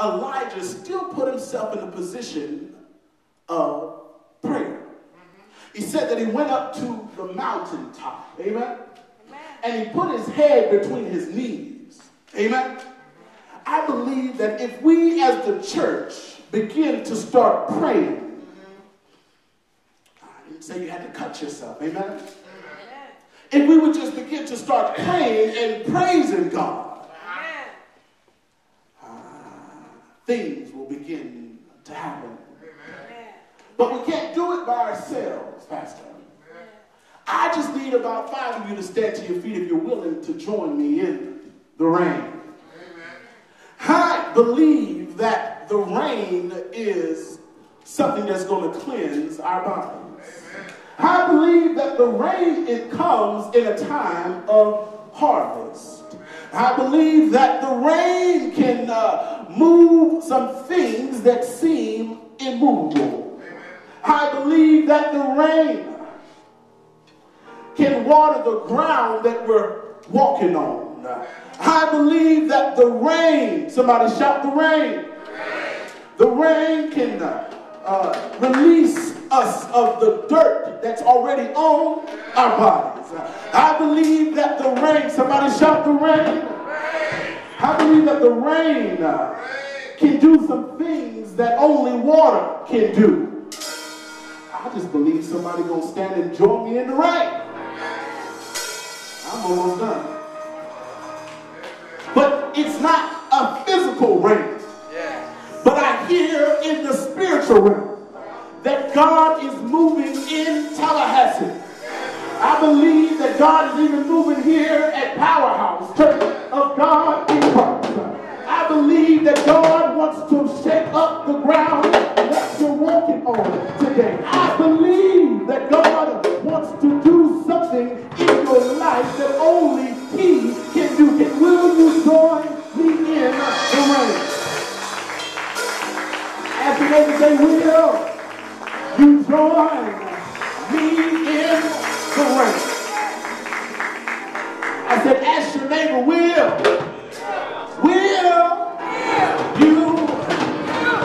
Elijah still put himself in the position of prayer. He said that he went up to the mountaintop, amen? And he put his head between his knees, amen? I believe that if we as the church begin to start praying, I didn't say you had to cut yourself, amen? If we would just begin to start praying and praising God, things will begin to happen. But we can't do it by ourselves, Pastor. I just need about 5 of you to stand to your feet if you're willing to join me in the rain. I believe that the rain is something that's going to cleanse our bodies. I believe that the rain, it comes in a time of harvest. I believe that the rain can move some things that seem immovable. I believe that the rain can water the ground that we're walking on. I believe that the rain, somebody shout the rain. The rain can release us of the dirt that's already on our bodies. I believe that the rain, somebody shout the rain. I believe that the rain can do some things that only water can do. I just believe somebody gonna stand and join me in the rain. I'm almost done. But it's not a physical rain. But I hear in the spiritual realm that God is moving in Tallahassee. I believe that God is even moving here at Powerhouse Church of God in Christ. I believe that God wants to shake up the ground that you're walking on today. I believe that God wants to do something in your life that only He can do. And will you join me in the rain? As the neighbor say, will you join me in the rain? I said, ask your neighbor, will you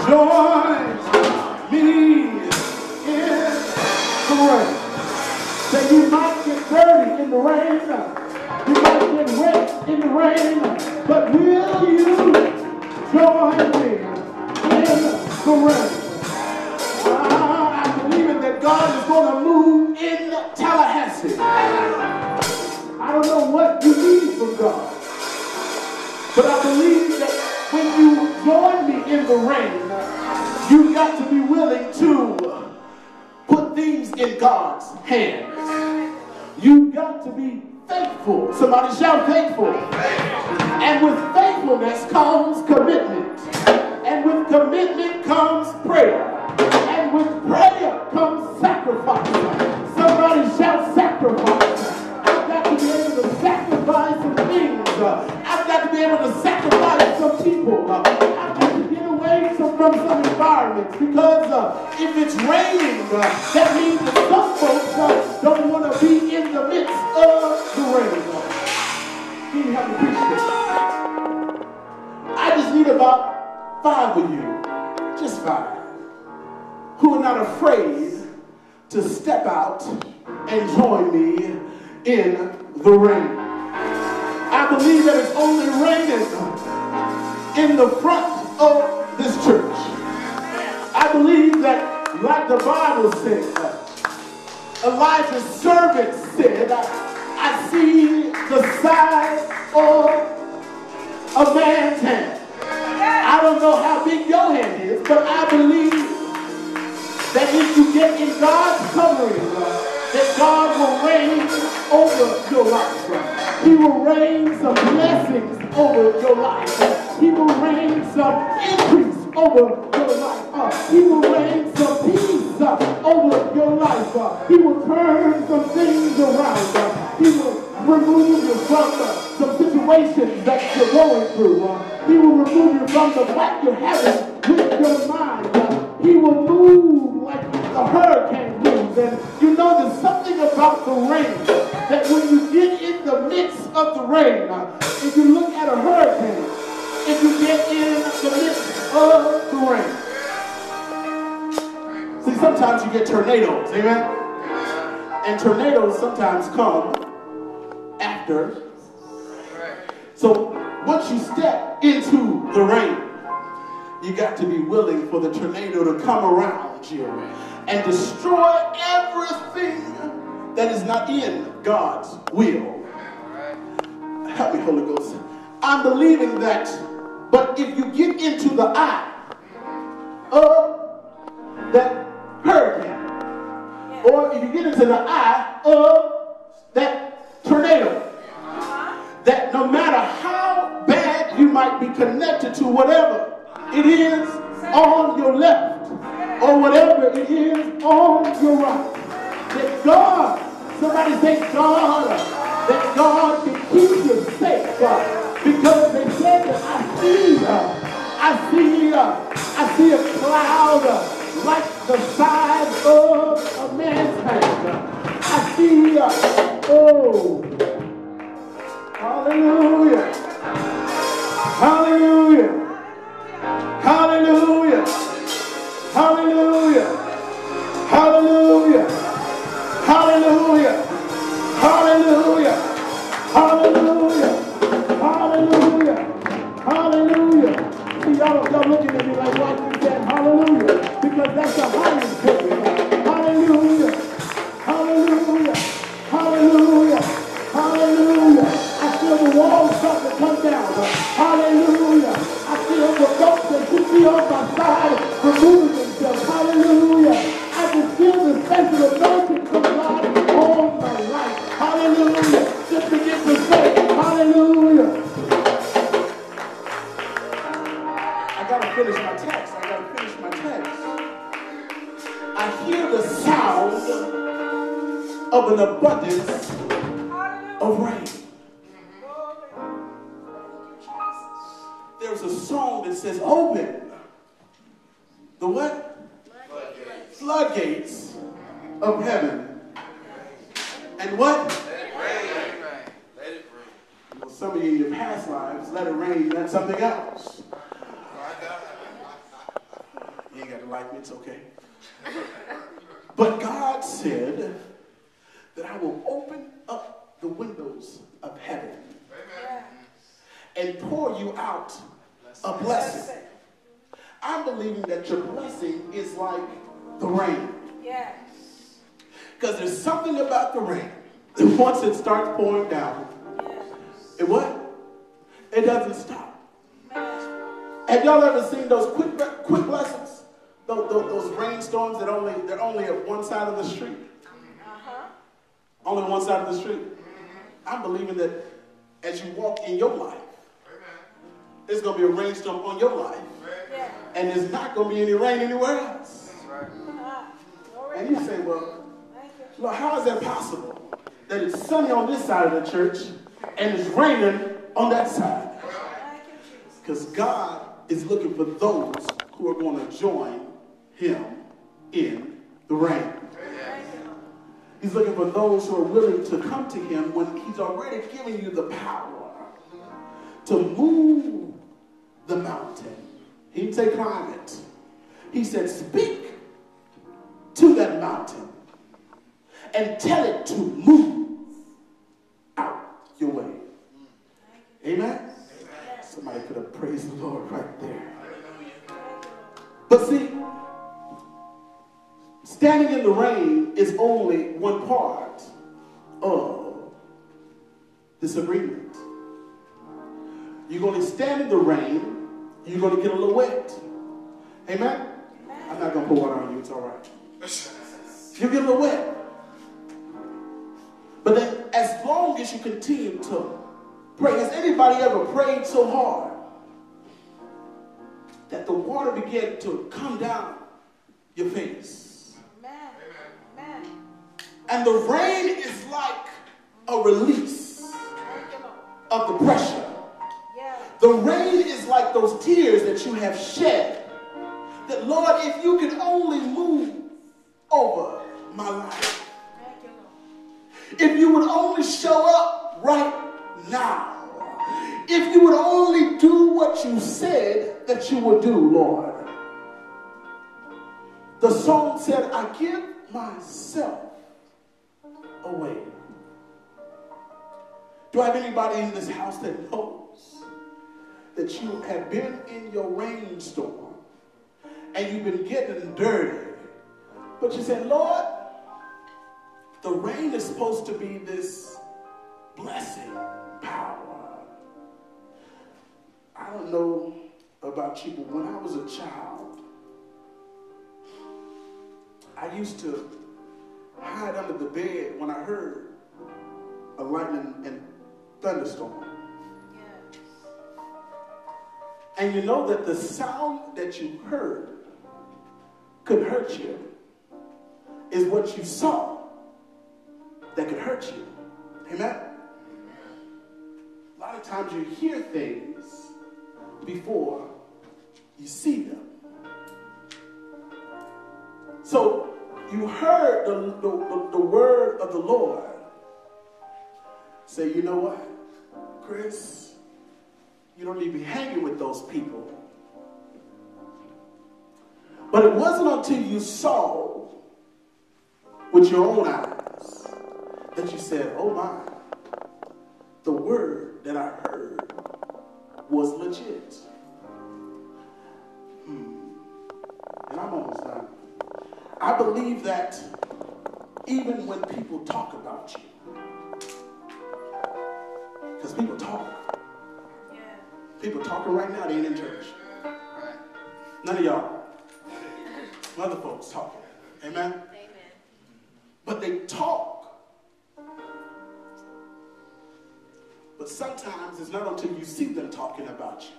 join me in the rain? Say, you might get dirty in the rain, you might get wet in the rain, but will you join me in the rain? I believe that God is going to move in Tallahassee. I don't know what you need from God, but I believe that when you join me in the rain, you've got to be willing to put things in God's hands. You've got to be faithful. Somebody shout faithful. And with faithfulness comes commitment. And with commitment comes prayer. And with prayer comes sacrifice. Somebody shout sacrifice. I've got to be able to sacrifice some things. I've got to be able to sacrifice some people. I've got to get away from some environments, because if it's raining, that means that some folks don't want to be in the midst of the rain. Can you help me preach this? I just need about 5 of you, just 5, who are not afraid to step out and join me in the rain. I believe that it's only raining in the front of this church. I believe that, like the Bible said, Elijah's servant said, I see the size of a man's hand. I don't know how big your hand is, but I believe that if you get in God's covering, that God will reign over your life. He will rain some blessings over your life. He will rain some increase over your life. He will rain some peace over your life. He will turn some things around. He will remove you from some situations that you're going through. He will remove you from the fight you're having with your mind. He will move like a hurricane moves. And you know there's something about the rain that when you get in the midst of the rain, if you look at a hurricane, if you get in the midst of the rain. See, sometimes you get tornadoes, amen? And tornadoes sometimes come after. So once you step into the rain, you got to be willing for the tornado to come around you and destroy everything that is not in God's will. Help me, Holy Ghost. I'm believing that, but if you get into the eye of that hurricane, or if you get into the eye of that tornado, that no matter how bad you might be connected to whatever it is on your left, or whatever it is on your right, that God, somebody say God, that God can keep you safe, God, because they said that I see a cloud like the size of a man's hand. I see, hallelujah, hallelujah, hallelujah, hallelujah, hallelujah, hallelujah, hallelujah, hallelujah, hallelujah, hallelujah. See, y'all looking at me like, why you said hallelujah? Because that's the highest praise. Hallelujah, hallelujah, hallelujah, hallelujah. I feel the walls start to come down. Hallelujah. I feel the folks that should be on my side removing themselves. Hallelujah. I can feel the special anointing from God all my life. Hallelujah. Just begin to say hallelujah. I gotta finish my text. I hear the sound of an abundance of rain. There's a song that says, open the what? Floodgates of heaven. And what? Let it rain. Let it rain. Well, some of you in your past lives, let it rain meant something else. You ain't got to like me, it's okay. But God said that I will open up the windows of heaven and pour you out a blessing. I'm believing that your blessing is like the rain. Yes. Because there's something about the rain that once it starts pouring down, it what? It doesn't stop. Have y'all ever seen those quick blessings? Those rainstorms that they're only at one side of the street. Only one side of the street. I'm believing that as you walk in your life, there's going to be a rainstorm on your life. And there's not going to be any rain anywhere else. And you say, well, how is that possible? That it's sunny on this side of the church and it's raining on that side. Because God is looking for those who are going to join him in the rain. He's looking for those who are willing to come to him when he's already given you the power to move the mountain. He didn't say climb it. He said speak to that mountain and tell it to move out your way. Amen? Somebody could have praised the Lord right there. But see, standing in the rain is only one part of this agreement. You're going to stand in the rain, you're going to get a little wet. Amen? I'm not going to pour water on you, it's all right. You get a little wet. But then as long as you continue to pray, has anybody ever prayed so hard that the water began to come down your face? Amen. And the rain is like a release of the pressure. The rain is like those tears that you have shed. That, Lord, if you could only move over my life. If you would only show up right now. If you would only do what you said that you would do, Lord. The song said, I give myself away. Do I have anybody in this house that knows that you have been in your rainstorm and you've been getting dirty, but you said, Lord, the rain is supposed to be this blessing power. I don't know about you, but when I was a child, I used to hide under the bed when I heard a lightning and thunderstorm. Yes. And you know that the sound that you heard could hurt you is what you saw that could hurt you. Amen? A lot of times you hear things before you see them. So you heard the word of the Lord say, you know what, Chris, you don't need to be hanging with those people. But it wasn't until you saw with your own eyes that you said, oh my, the word that I heard was legit. And I'm almost done. I believe that even when people talk about you, because people talk. Yeah. People talking right now, they ain't in church. None of y'all. Some other folks talking. Amen? Amen. But they talk. But sometimes it's not until you see them talking about you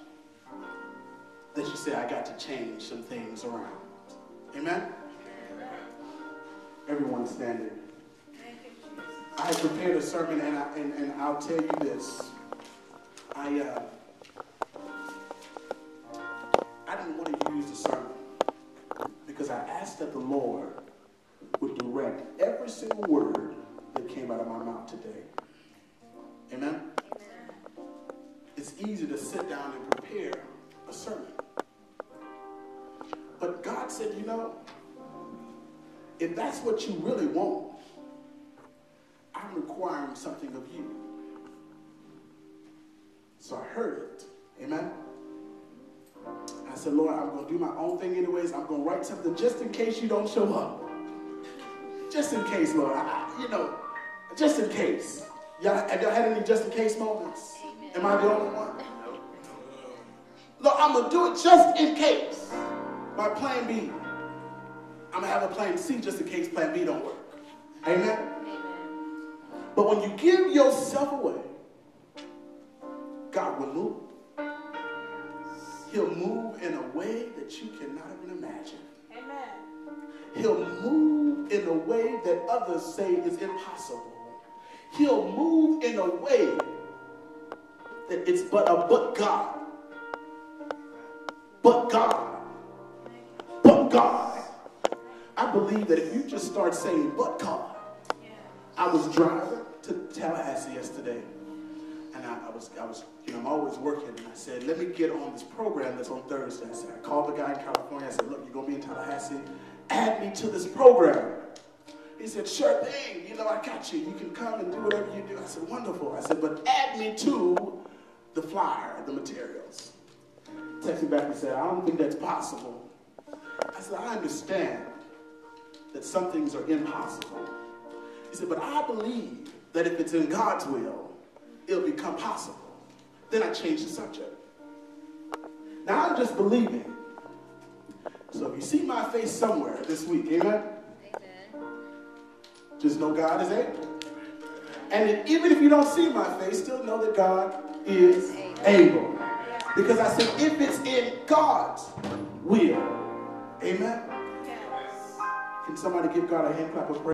that you say, I got to change some things around. Amen? Everyone standing. I have prepared a sermon, and I'll tell you this. I didn't want to use the sermon because I asked that the Lord would direct every single word that came out of my mouth today. Amen? It's easy to sit down and prepare a sermon. But God said, you know, if that's what you really want, I'm requiring something of you. So I heard it. Amen? I said, Lord, I'm going to do my own thing anyways. I'm going to write something just in case you don't show up. Just in case, Lord. Just in case. Have y'all had any just in case moments? Amen. Am I the only one? Lord, I'm going to do it just in case. My plan B. I'm going to have a plan C just in case plan B don't work. Amen? Amen. But when you give yourself away, God will move. He'll move in a way that you cannot even imagine. Amen. He'll move in a way that others say is impossible. He'll move in a way that it's but God. But God. But God. I believe that if you just start saying, but God. I was driving to Tallahassee yesterday, and I'm always working, and I said, let me get on this program that's on Thursday. I called the guy in California. I said, look, you're going to be in Tallahassee. Add me to this program. He said, sure thing. I got you. You can come and do whatever you do. I said, wonderful. I said, but add me to the flyer, the materials. Texted back and said, I don't think that's possible. I said, I understand that some things are impossible. He said, but I believe that if it's in God's will, it'll become possible. Then I changed the subject. Now I'm just believing. So if you see my face somewhere this week, amen? Just know God is able. And even if you don't see my face, still know that God is able. Because I said, if it's in God's will, amen? Can somebody give God a hand clap of praise?